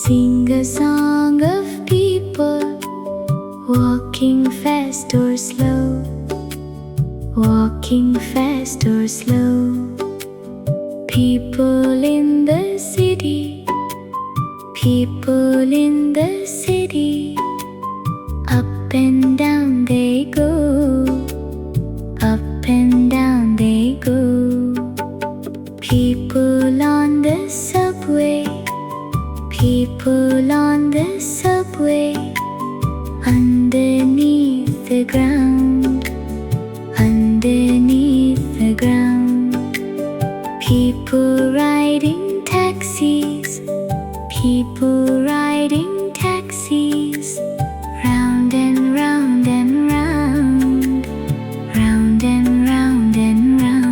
Sing a song of people walking fast or slow, walking fast or slow. People in the city, people in the city. Up and down they go, up and down they go. People on the subway, people on the subway. Underneath the ground, underneath the ground. People riding taxis, people riding taxis. Round and round and round, round and round and round.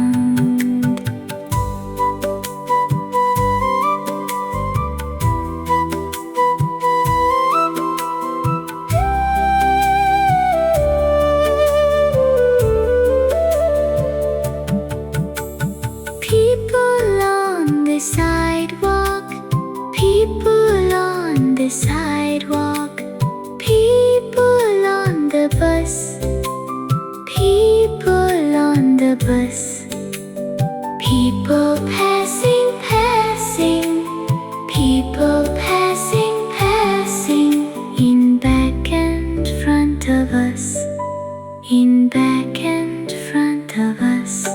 People on the sidewalk, people on the sidewalk. People on the bus, people on the bus. People passing, passing, people passing, passing. In back and front of us, in back and front of us.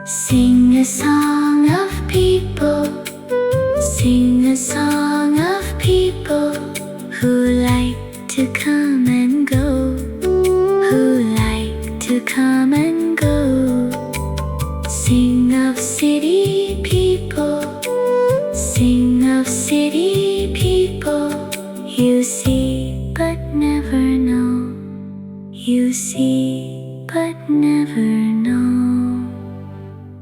Sing a song of people, sing a song of people who like to come and go, who like to come and go. Sing of city people, sing of city people. You see but never know, you see but never